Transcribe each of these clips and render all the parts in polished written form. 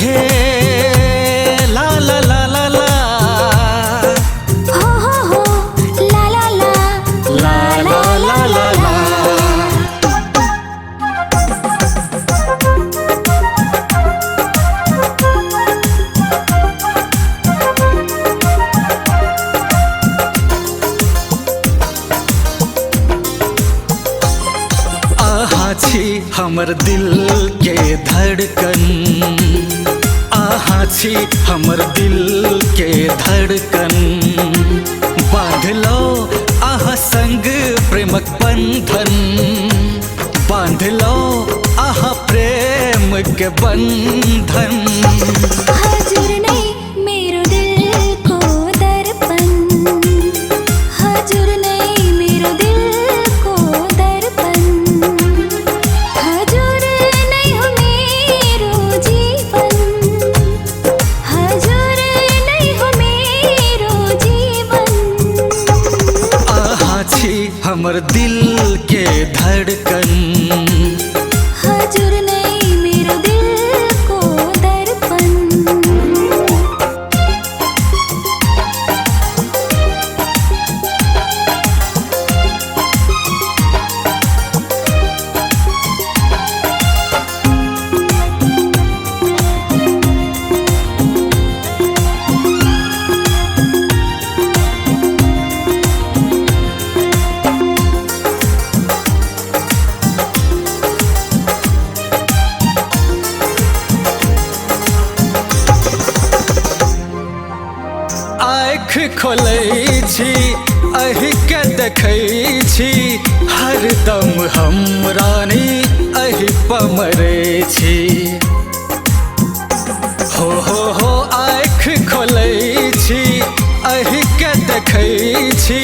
हे ला ला ला ला ला हो ला ला ला ला ला ला ला ला। आहा छी हमर दिल के धड़कन, आहा छी हमर दिल के धड़कन। बांध लो आहा संग प्रेमक बंधन, बांध लो आहा प्रेम के बंधन। हजूर नहीं मेरो दिल को दर्पण, हजूर नहीं मेरो दिल को दर्पण, हजूर नहीं हो मेरो जीवन, हजूर नहीं हो मेरो जीवन। आहा छी हमर दिल के धड़कन, हजूर नहीं मेरो दिल को दर्पण। आँख खोलै छी अहि के देखै छी, हरदम हम रानी अहि पमरै छी। हो आँख खोलै छी अहि के देखै छी,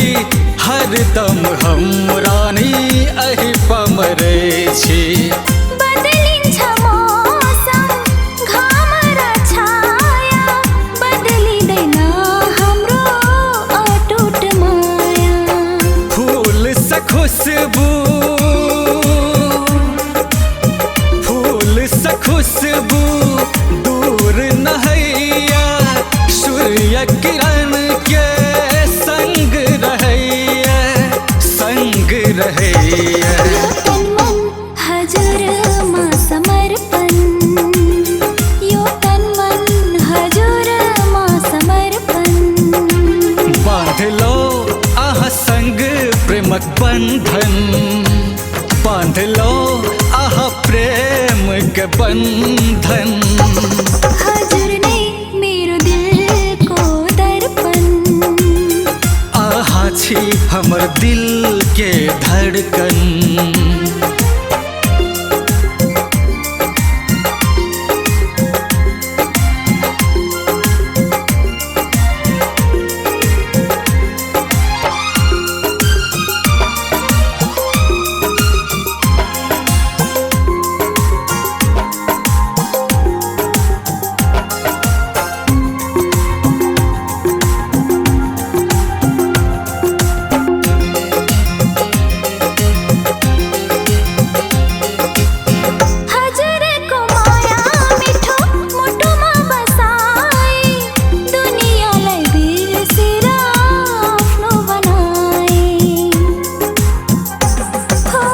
हरदम हम रानी अहि पमरै छी। बदलिन्छ मौसम घाम र छाया, बदलिँदैन हाम्रो अटुट माया। फूल से खुशबू, फूल से खुशबू दूर नहैया, सूर्य किरण के संग रहैया, संग रहैया। यो तन मन हजूर मा समर्पण, यो तन मन हजूर मा समर्पण। बांध लो आहा संग प्रेमक बंधन, बांध लो आहा प्रेम के बंधन। हजूर नहीं मेरो दिल को दर्पण, आहा छी हमर दिल के धड़कन। हजूर को माया मिठो मुटुमा बसाई, दुनियालाई बिर्सेर आफ्नो बनाई। हो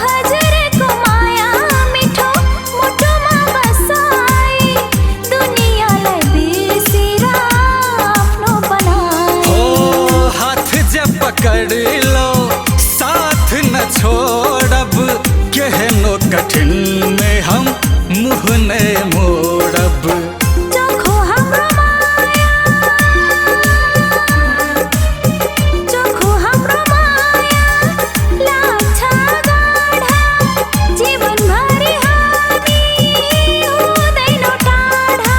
हजूर को माया मिठो मुटुमा बसाई, दुनियालाई बिर्सेर आफ्नो बनाई। ओ हाथ जब पकड़ लो साथ न छोड़ब, केहनो कठिन में हम मुँह न मोड़ब। चोखो हाम्रो माया, चोखो हाम्रो माया लाग्छ गाढा, जीवनभरि हामी हुँदैनौँ टाढा,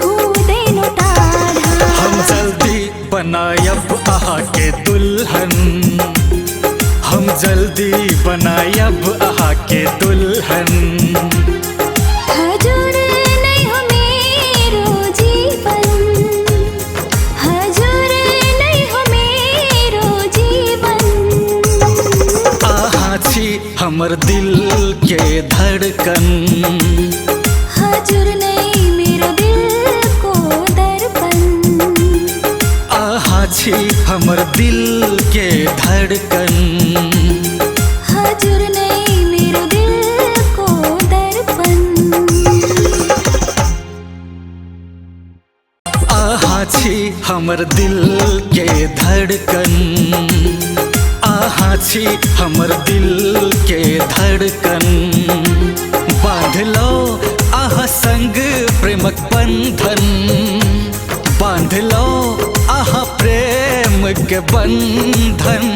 हुँदैनौँ टाढा। हम जल्दी बनायब आहा के दुल्हन, हम जल्दी बनायब आहा के दुल्हन। हजूर नहीं हो मेरो जीवन, हजूर नहीं हो मेरो जीवन। आहा छी हमर दिल के धड़कन, हजूर नहीं छी हमर दिल के धड़कन। हाजुर नहीं मेरो दिल को दर्पण। आहा छी हमर दिल के धड़कन। आहा छी हमर दिल के धड़कन। बांध लो आहा संग प्रेमक बंधन। बांध लो आहा प्रेम के बंधन।